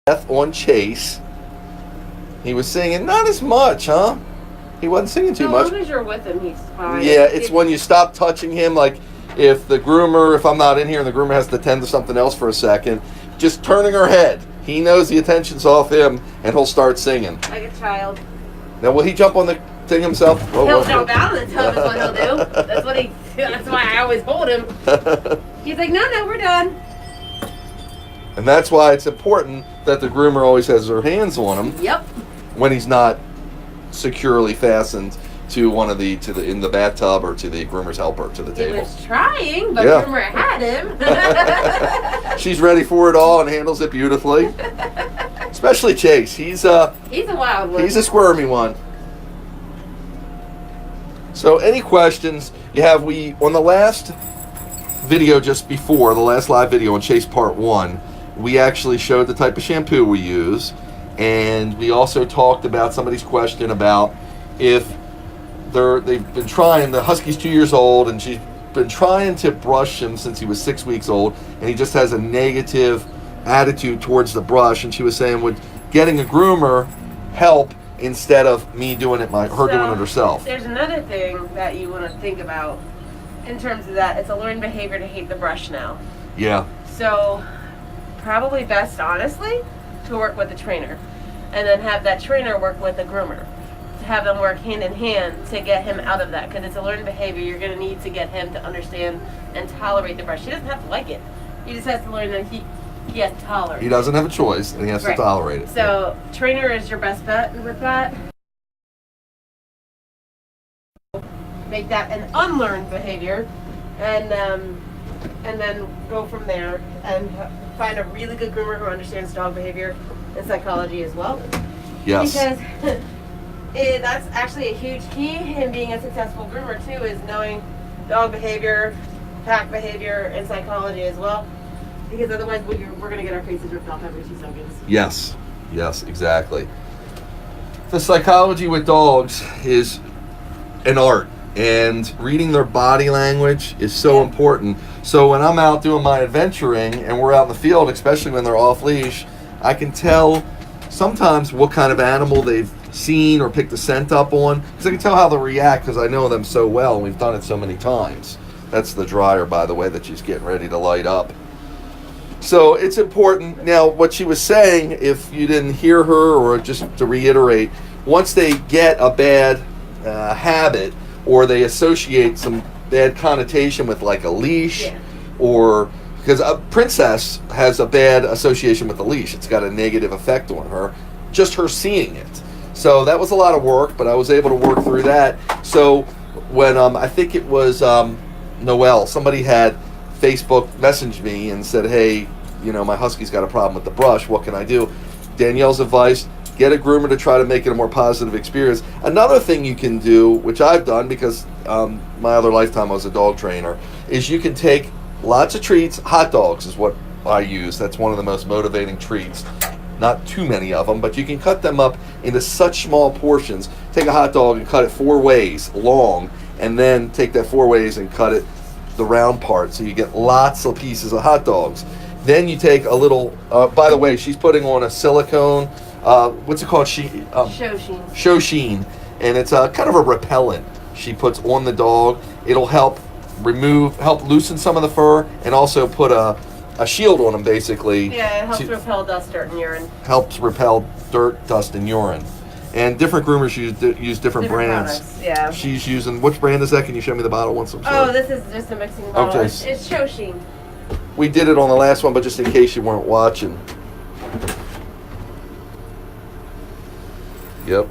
Death on Chase. He was singing, not as much, huh? He wasn't singing too much. As long as you're with him, he's fine. Yeah, it's when you stop touching him, like if I'm not in here and the groomer has to tend to something else for a second, just turning her head. He knows the attention's off him, and he'll start singing. Like a child. Now, will he jump on the thing himself? He'll jump out of the tub is what he'll do. That's why I always hold him. He's like, no, we're done. And that's why it's important that the groomer always has her hands on him. Yep. When he's not securely fastened to in the bathtub or to the groomer's helper to the table. He was trying, but groomer had him. She's ready for it all and handles it beautifully. Especially Chase. He's a wild one. He's a squirmy one. So any questions you have? We on the last video just before the last live video on Chase Part 1, we actually showed the type of shampoo we use, and we also talked about somebody's question about if they've been trying. The Husky's 2 years old, and she's been trying to brush him since he was 6 weeks old, and he just has a negative attitude towards the brush. And she was saying, would getting a groomer help instead of me doing it, doing it herself? There's another thing that you want to think about in terms of that. It's a learned behavior to hate the brush now. Yeah. So probably best, honestly, to work with a trainer, and then have that trainer work with a groomer. To have them work hand in hand to get him out of that, because it's a learned behavior. You're going to need to get him to understand and tolerate the brush. He doesn't have to like it. He just has to learn that he has to tolerate it. He doesn't have a choice, and he has to tolerate it. So trainer is your best bet with that. Make that an unlearned behavior, and then go from there and find a really good groomer who understands dog behavior and psychology as well. Yes. Because that's actually a huge key in being a successful groomer too, is knowing dog behavior, pack behavior, and psychology as well. Because otherwise we're going to get our faces ripped off every 2 seconds. Yes, exactly. The psychology with dogs is an art, and reading their body language is so important. So when I'm out doing my adventuring and we're out in the field, especially when they're off leash, I can tell sometimes what kind of animal they've seen or picked a scent up on, because I can tell how they'll react because I know them so well and we've done it so many times. That's the dryer, by the way, that she's getting ready to light up. So it's important. Now, what she was saying, if you didn't hear her, or just to reiterate, once they get a bad habit, or they associate some bad connotation with like a leash, or because a Princess has a bad association with the leash. It's got a negative effect on her, just her seeing it. So that was a lot of work, but I was able to work through that. So when I think it was Noelle, somebody had Facebook messaged me and said, hey, my Husky's got a problem with the brush. What can I do? Danielle's advice, get a groomer to try to make it a more positive experience. Another thing you can do, which I've done because my other lifetime I was a dog trainer, is you can take lots of treats. Hot dogs is what I use. That's one of the most motivating treats. Not too many of them, but you can cut them up into such small portions. Take a hot dog and cut it 4 ways long, and then take that 4 ways and cut it the round part, so you get lots of pieces of hot dogs. Then you take a little, by the way, she's putting on a silicone, what's it called? Show sheen. Show sheen. And it's kind of a repellent she puts on the dog. It'll help loosen some of the fur, and also put a shield on them, basically. Yeah, it helps repel dust, dirt, and urine. Helps repel dirt, dust, and urine. And different groomers use different brands. Products, yeah. She's using, which brand is that? Can you show me the bottle once? Oh, this is just a mixing bottle. Okay. It's Show Sheen. We did it on the last one, but just in case you weren't watching. Yep.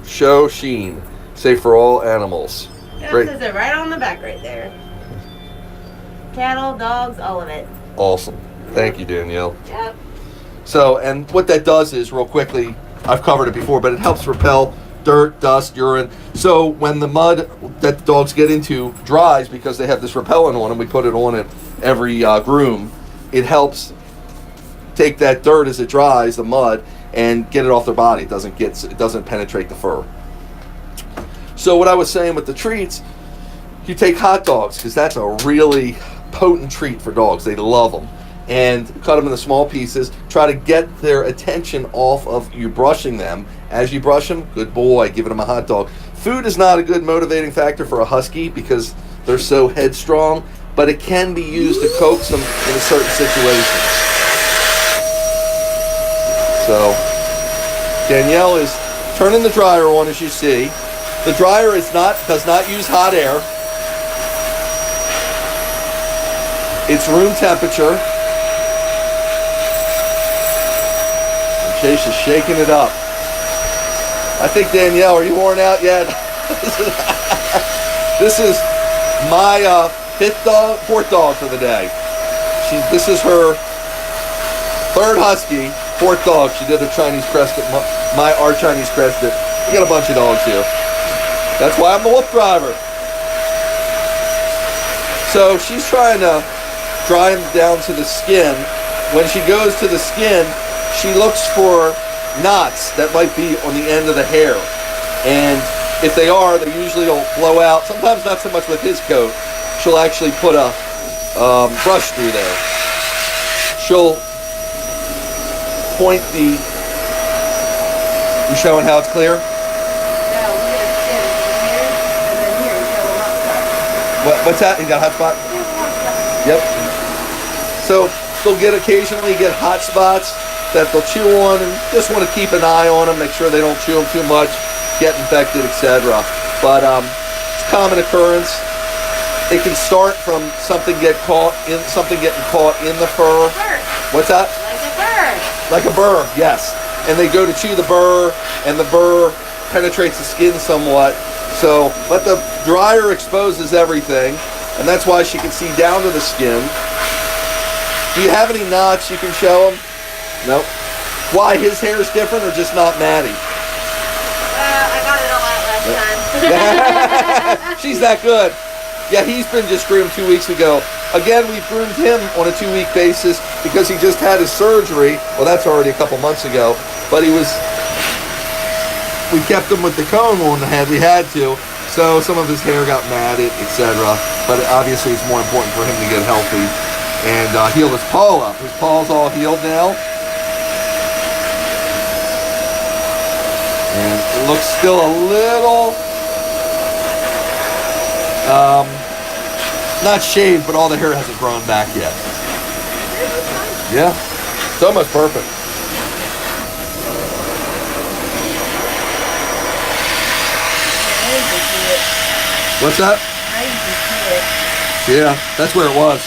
Show Sheen. Safe for all animals. That Great. says it right on the back right there. Cattle, dogs, all of it. Awesome. Thank you, Danielle. Yep. So, and what that does is, real quickly, I've covered it before, but it helps repel dirt, dust, urine. So when the mud that the dogs get into dries, because they have this repellent on them, we put it on at every groom, it helps take that dirt as it dries, the mud, and get it off their body. It doesn't penetrate the fur. So what I was saying with the treats, you take hot dogs, because that's a really potent treat for dogs. They love them. and cut them into small pieces. Try to get their attention off of you brushing them. As you brush them, good boy, giving them a hot dog. Food is not a good motivating factor for a husky because they're so headstrong, but it can be used to coax them in certain situations. So Danielle is turning the dryer on, as you see. The dryer does not use hot air. It's room temperature. And Chase is shaking it up. I think, Danielle, are you worn out yet? This is my fourth dog for the day. This is her third husky, fourth dog. She did her Chinese Crested, our Chinese Crested. We got a bunch of dogs here. That's why I'm the wolf driver. So she's trying to dry him down to the skin. When she goes to the skin, she looks for knots that might be on the end of the hair. And if they are, they usually will blow out. Sometimes not so much with his coat. She'll actually put a brush through there. She'll point the... You showing how it's clear? What's that? You got a hot spot? Yep. So they'll occasionally get hot spots that they'll chew on and just want to keep an eye on them, make sure they don't chew them too much, get infected, etc. But it's a common occurrence. It can start from something getting caught in the fur. Burr. What's that? Like a burr. Like a burr, yes. And they go to chew the burr, and the burr penetrates the skin somewhat. So, but the dryer exposes everything, and that's why she can see down to the skin. Do you have any knots you can show him? Nope. Why? His hair is different or just not matty? I got it all out last time. She's that good. Yeah, he's been just groomed 2 weeks ago. Again, we've groomed him on a 2-week basis because he just had his surgery. Well, that's already a couple months ago. But we kept him with the comb on the head. We had to. So some of his hair got matted, etc. But obviously it's more important for him to get healthy and heal his paw up. His paw's all healed now. And it looks still a little, not shaved, but all the hair hasn't grown back yet. Yeah, it's almost perfect. What's that? I used to see it. Yeah, that's where it was.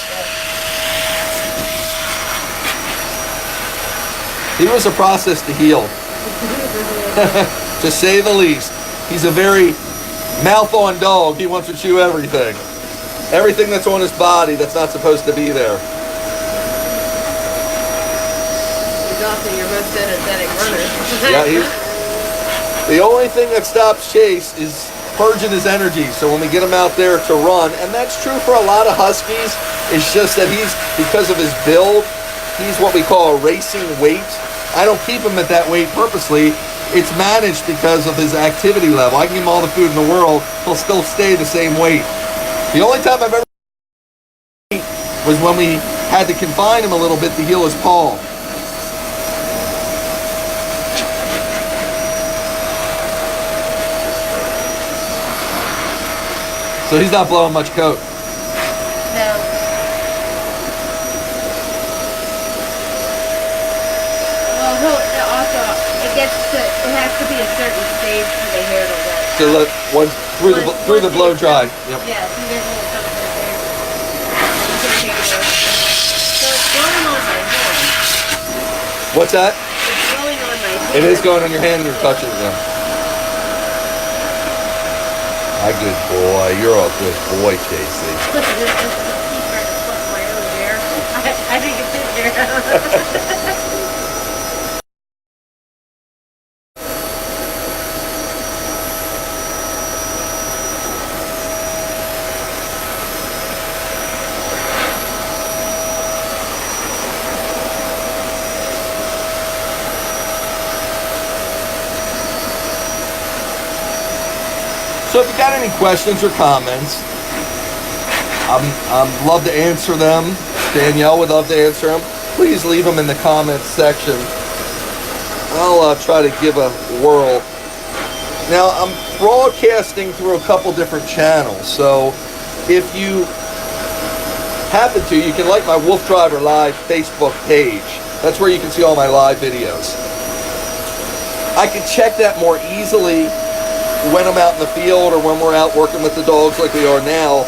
He was a process to heal, to say the least. He's a very mouth-on dog. He wants to chew everything. Everything that's on his body that's not supposed to be there. He's also your most energetic runner. Yeah, the only thing that stops Chase is purging his energy. So when we get him out there to run, and that's true for a lot of huskies, it's just that because of his build, he's what we call a racing weight. I don't keep him at that weight purposely. It's managed because of his activity level. I can give him all the food in the world, he'll still stay the same weight. The only time I've ever was when we had to confine him a little bit to heal his paw. So he's not blowing much coat. No. Well, it has to be a certain stage for the hair to let. So let through the blow dry. Yep. Yeah, so there's a little something there. You can take it off. So it's going on my hand. What's that? It's going on my hand. It is going on your hand and you're touching it. Yeah. My good boy. You're a good boy, Casey. He's trying to pluck my own hair. I think it's his hair. So if you got any questions or comments, I'm love to answer them. Danielle would love to answer them. Please leave them in the comments section. I'll try to give a whirl. Now, I'm broadcasting through a couple different channels, so if you happen to, you can like my Wolf Driver Live Facebook page. That's where you can see all my live videos. I can check that more easily when I'm out in the field or when we're out working with the dogs like we are now,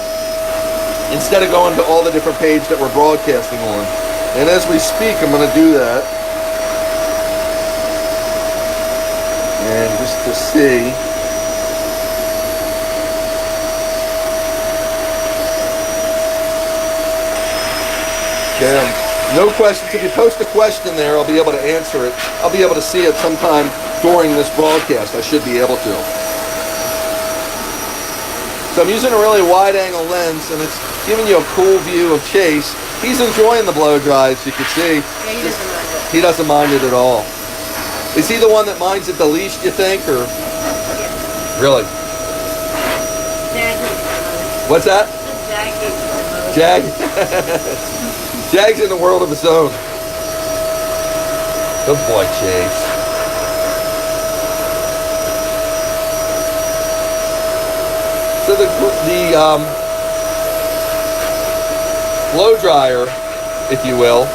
instead of going to all the different pages that we're broadcasting on. And as we speak, I'm going to do that. And just to see. No questions. If you post a question there, I'll be able to answer it. I'll be able to see it sometime during this broadcast. I should be able to. So I'm using a really wide angle lens, and it's giving you a cool view of Chase. He's enjoying the blow dry, as you can see. Yeah, he doesn't mind it. He doesn't mind it at all. Is he the one that minds it the least, you think, or? Yeah. Really? Jag hates it. What's that? Jag hates it. Jag. Jag's in the world of his own. Good boy, Chase. So the blow dryer, if you will,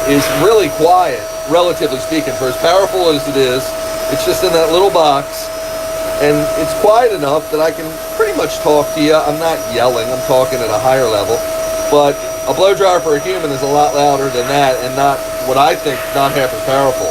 is really quiet, relatively speaking. For as powerful as it is, it's just in that little box, and it's quiet enough that I can pretty much talk to you. I'm not yelling, I'm talking at a higher level, but a blow dryer for a human is a lot louder than that, and not what I think, not half as powerful.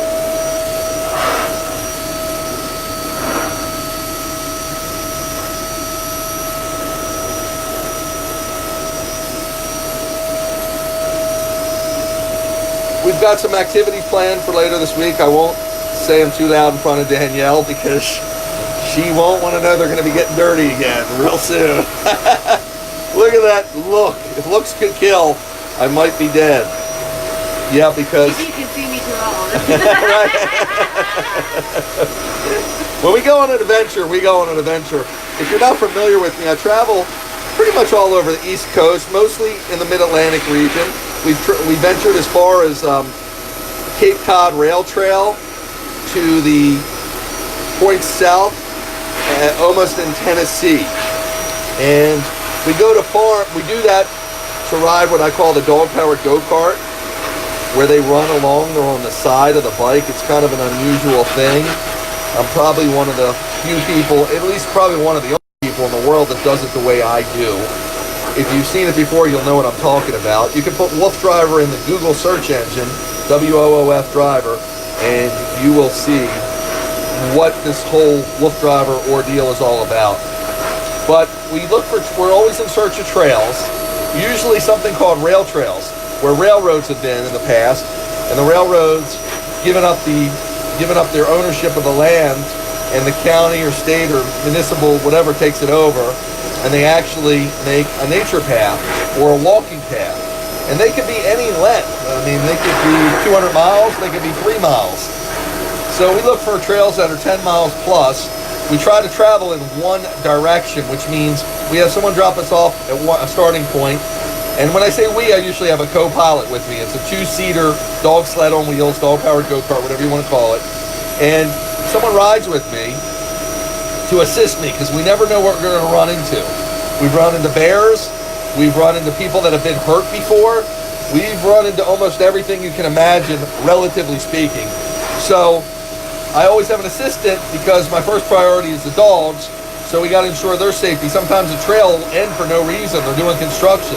We've got some activities planned for later this week. I won't say them too loud in front of Danielle because she won't want to know they're going to be getting dirty again real soon. Look at that look. If looks could kill, I might be dead. Yeah, because... If you can see me too long. Right. When we go on an adventure, we go on an adventure. If you're not familiar with me, I travel pretty much all over the East Coast, mostly in the Mid-Atlantic region. We ventured as far as Cape Cod Rail Trail to the points south, almost in Tennessee. And we go to farm, we do that to ride what I call the dog-powered go-kart, where they run along, they're on the side of the bike. It's kind of an unusual thing. I'm probably one of the few people, at least probably one of the only people in the world that does it the way I do. If you've seen it before, you'll know what I'm talking about. You can put Wolf Driver in the Google search engine, WOOF Driver, and you will see what this whole Wolf Driver ordeal is all about. But we're always in search of trails, usually something called rail trails, where railroads have been in the past, and the railroads given up their ownership of the land, and the county or state or municipal, whatever, takes it over, and they actually make a nature path or a walking path. And they could be any length. I mean, they could be 200 miles, they could be 3 miles. So we look for trails that are 10 miles plus. We try to travel in one direction, which means we have someone drop us off at a starting point. And when I say we, I usually have a co-pilot with me. It's a 2-seater dog sled on wheels, dog-powered go-kart, whatever you want to call it. And someone rides with me to assist me, because we never know what we're going to run into. We've run into bears. We've run into people that have been hurt before. We've run into almost everything you can imagine, relatively speaking. So I always have an assistant because my first priority is the dogs, so we got to ensure their safety. Sometimes the trail will end for no reason. They're doing construction.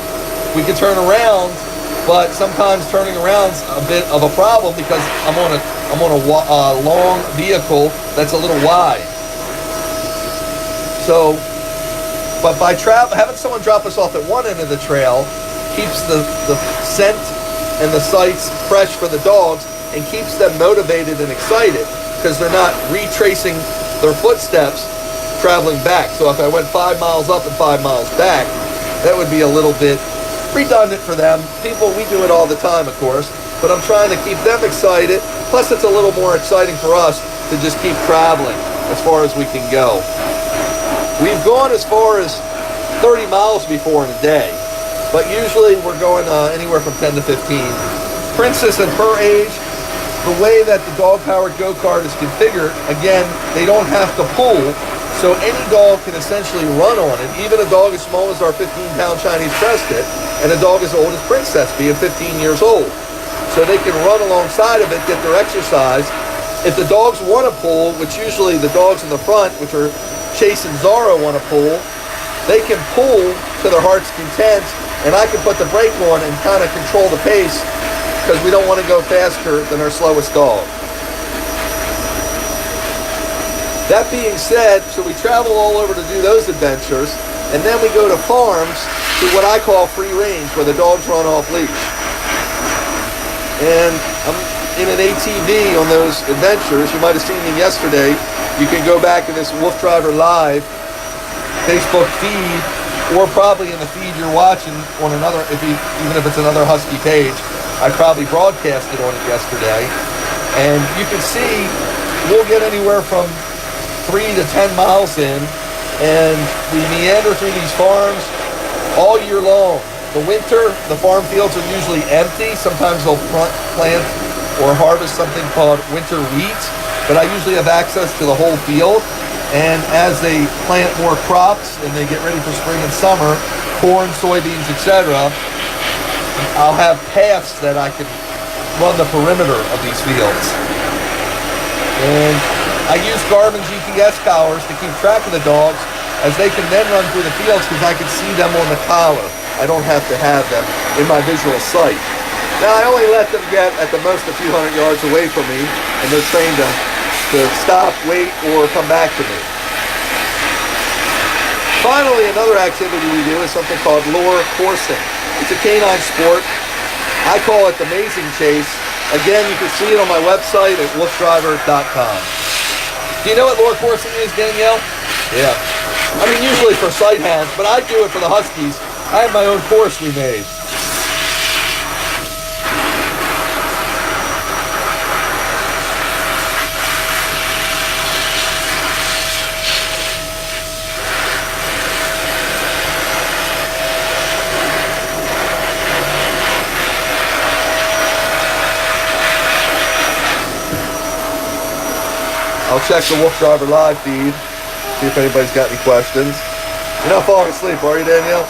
We can turn around, but sometimes turning around's a bit of a problem because I'm on a long vehicle that's a little wide. So, but by having someone drop us off at one end of the trail keeps the scent and the sights fresh for the dogs and keeps them motivated and excited, because they're not retracing their footsteps traveling back. So if I went 5 miles up and 5 miles back, that would be a little bit redundant for them. We do it all the time, of course, but I'm trying to keep them excited. Plus, it's a little more exciting for us to just keep traveling as far as we can go. We've gone as far as 30 miles before in a day. but usually we're going anywhere from 10 to 15. Princess at her age, the way that the dog-powered go-kart is configured, again, they don't have to pull, so any dog can essentially run on it, even a dog as small as our 15-pound Chinese Prescott, and a dog as old as Princess, being 15 years old. So they can run alongside of it, get their exercise. If the dogs want to pull, which usually the dogs in the front, which are Chase and Zorro, want to pull, they can pull to their heart's content, and I can put the brake on and kind of control the pace, because we don't want to go faster than our slowest dog. That being said, so we travel all over to do those adventures, and then we go to farms to what I call free range, where the dogs run off leash. And I'm in an ATV on those adventures. You might have seen me yesterday. You can go back to this Wolf Driver Live Facebook feed, or probably in the feed you're watching on another, even if it's another Husky page. I probably broadcasted on it yesterday, and you can see we'll get anywhere from 3 to 10 miles in, and we meander through these farms all year long. The winter, the farm fields are usually empty. Sometimes they'll plant or harvest something called winter wheat, but I usually have access to the whole field, and as they plant more crops and they get ready for spring and summer, corn, soybeans, etc., I'll have paths that I can run the perimeter of these fields. And I use Garmin GPS collars to keep track of the dogs, as they can then run through the fields, because I can see them on the collar. I don't have to have them in my visual sight. Now, I only let them get at the most a few hundred yards away from me, and they're trained to stop, wait, or come back to me. Finally, another activity we do is something called lure coursing. It's a canine sport. I call it the Amazing Chase. Again, you can see it on my website at wolfdriver.com. Do you know what lure coursing is, Danielle? Yeah. I mean, usually for sight hounds, but I do it for the Huskies. I have my own course we made. I'll check the Wolf Driver Live feed, see if anybody's got any questions. You're not falling asleep, are you, Danielle?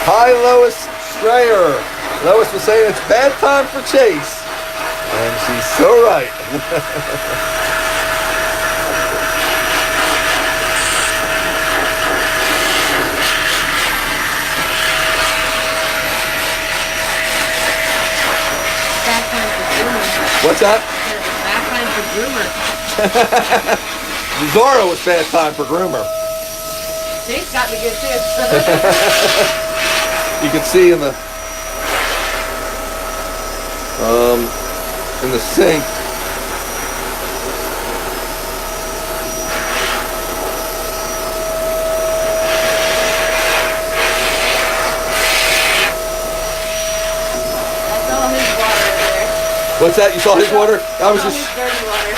Hi, Lois Strayer. Lois was saying it's bad time for Chase. And she's so right. What's that? Bad time for groomer. Zorro was bad time for groomer. Chase got me good too. You can see in the sink. What's that? You saw his water? I was just. Dirty water.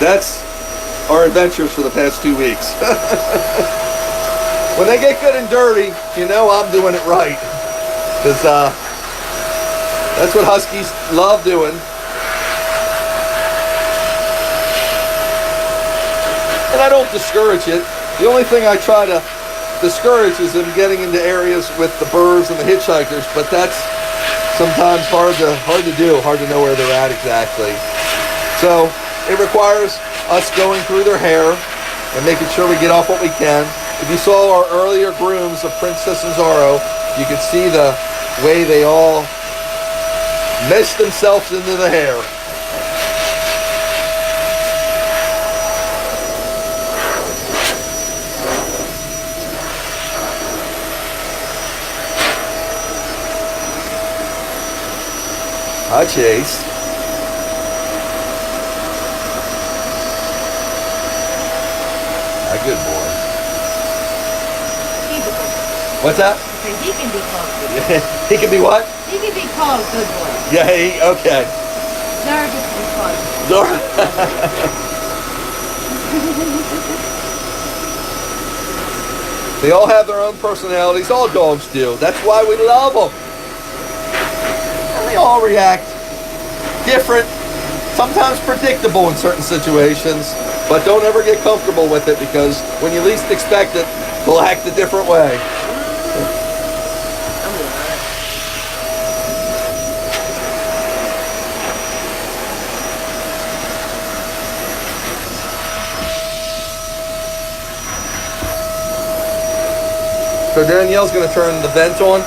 That's our adventures for the past 2 weeks. When they get good and dirty, you know I'm doing it right, because that's what Huskies love doing. And I don't discourage it. The only thing I try to discourage is them getting into areas with the birds and the hitchhikers, but that's sometimes hard to do, hard to know where they're at exactly. So it requires us going through their hair and making sure we get off what we can. If you saw our earlier grooms of Princess and Zorro, you could see the way they all mesh themselves into the hair. Hi, Chase. Hi, good boy. What's that? He can be called good boy. He can be what? He can be called good boy. Yeah, okay. Zara gets to be fun. They all have their own personalities. All dogs do. That's why we love them. And they all react different, sometimes predictable in certain situations, but don't ever get comfortable with it, because when you least expect it, they'll act a different way. So Danielle's going to turn the vent on.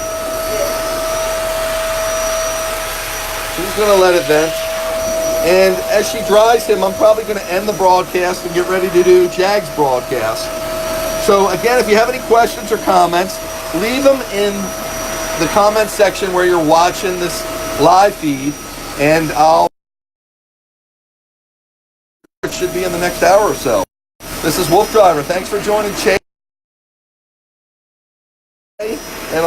She's going to let it vent. And as she dries him, I'm probably going to end the broadcast and get ready to do Jag's broadcast. So again, if you have any questions or comments, leave them in the comment section where you're watching this live feed, and it should be in the next hour or so. This is Wolf Driver. Thanks for joining Chase. And